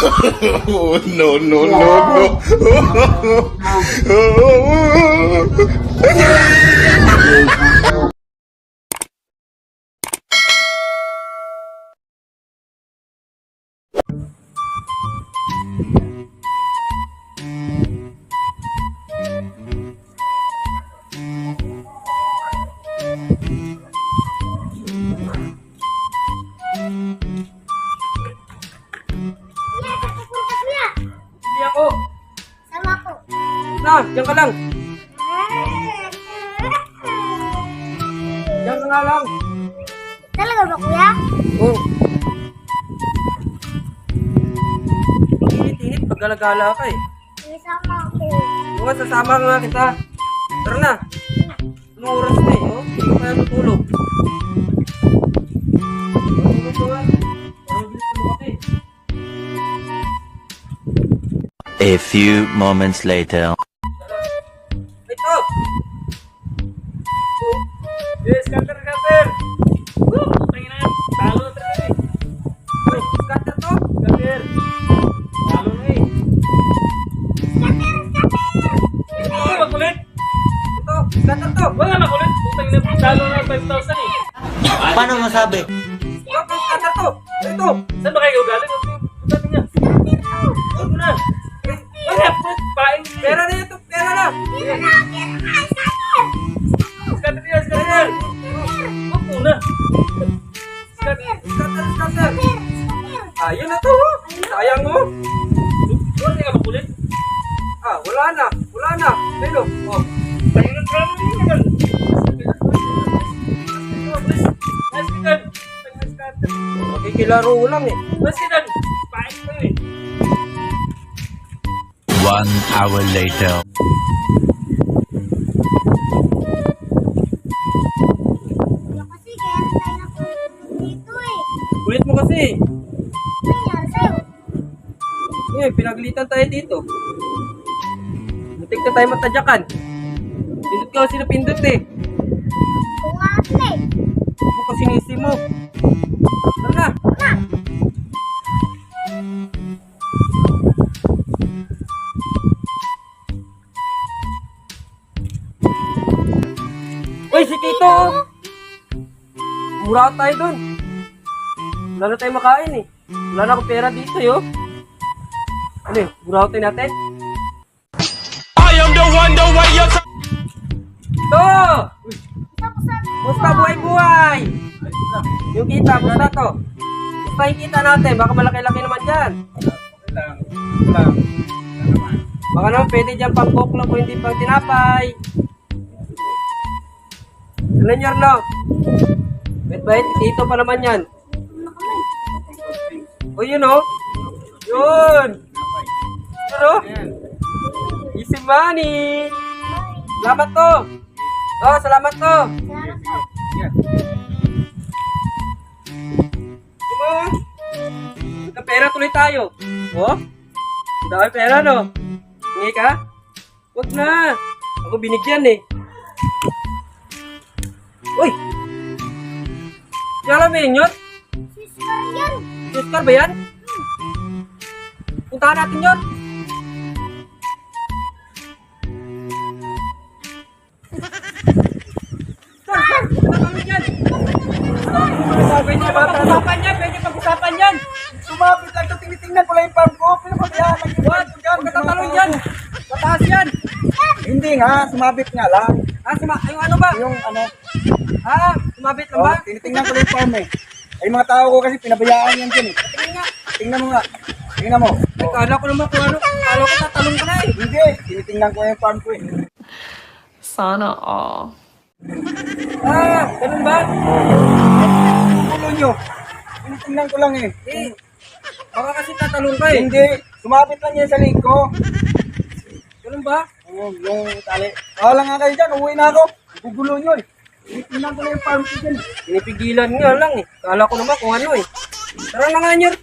Oh, no, no, no, no. Hindi ako. Sama ko. Na, diyan ka lang. Diyan ka nga lang. Talaga ba, kuya? Oh. Init-init, paggalagala ka eh. Sige, sama ko. Oo, sasama ka nga kita. Tara na. Anong oras na eh, oh? Hindi ka kaya matulog. Matulog ka nga. Parang bilis ka lumaki. A few moments later. Ito! Yes, cutter, cutter! Tingin na yan. Talo na tayo eh. Uy, cutter to? Cutter. Talo na eh. Ito, makulit. Ito, cutter to. Wala makulit. Putang ina, talo na 5,000 eh. Paano masabi? Ito, cutter to. Ito. Saan ba kayo galing? Putang ina. Ito na. Wala, paing. Pera na ito, pera na. Cutter yan, cutter yan. Huwag muna. Cutter. Ayun na to. Sayang mo. Wala nga makulit. Ah, wala na. Wala na. Pero, oh. Ayun na drama mo naman. Makikilaro ko lang eh. Basidan. Paing mo eh. 1 hour later. Kuya, kasi kaya tayo napunta dito eh. Kulit mo kasi. Ano nangyari sa'yo? Eh, pinaglitan tayo dito. Muntik na tayo matadyakan. Pindot ka kasi napindot eh. Kung nga sila eh. Ano ka sinisi mo? Tara na. Uy, si Tito! Mura tayo dun. Wala na tayo makain eh. Wala na akong pera dito yo. Ano eh, mura tayo natin? I am the one, the way you Ito! Isa-pusan. Musta buhay-buhay? Yung kita, musta to? Musta yung kita natin? Baka malaki-laki naman dyan. Baka naman pwede dyan pang buklo kung hindi pang tinapay. Ano nyo, no? Bait-bait, dito pa naman yan. O yun o. Yun. Yun o. Easy money. Salamat to. Oh, salamat to. Salamat po. Diba? Nagka-pera tuloy tayo. Oh? Ang dami pera, no? Hingi ka? Huwag na. Ako binigyan eh. Uy! Alam mo yun? Sister yan. Sister ba yan? Puntahan natin yun. Sir, pag-usapan yan. Pwede pag-usapan yan, pwede pag-usapan yan. Sumabit lang ito, tinitingnan ko lang yung farm ko. Pinapabayaan lang yung What? farm ko dyan. Huwag ka tatalon yan. Mataas yan. Hindi nga, sumabit nga lang. Yung ano ba? Yung ano, Sumabit lang ba? tinitingnan ko lang yung farm eh. Ay mga tao ko kasi pinabayaan yan dyan eh. Tingnan nga. Tingnan mo nga. Tingnan mo. Ay, kala ko naman kung ano. Kala ko tatalon ka na eh. Hindi, tinitingnan ko yung farm ko eh. Sana all. Ganun ba? Ulo nyo. Tinitingnan ko lang eh. Eh, baka kasi tatalon ka eh. Hindi, sumabit lang yan sa leg ko. Ganun ba? Oo, yung tali. Wala nga kayo dyan, uuwi na ako. Gugulo nyo eh. Tinitingnan ko lang yung farm ko dyan. Pinipigilan nga lang eh. Kala ko naman kung ano eh. Tara na nga, Nyer.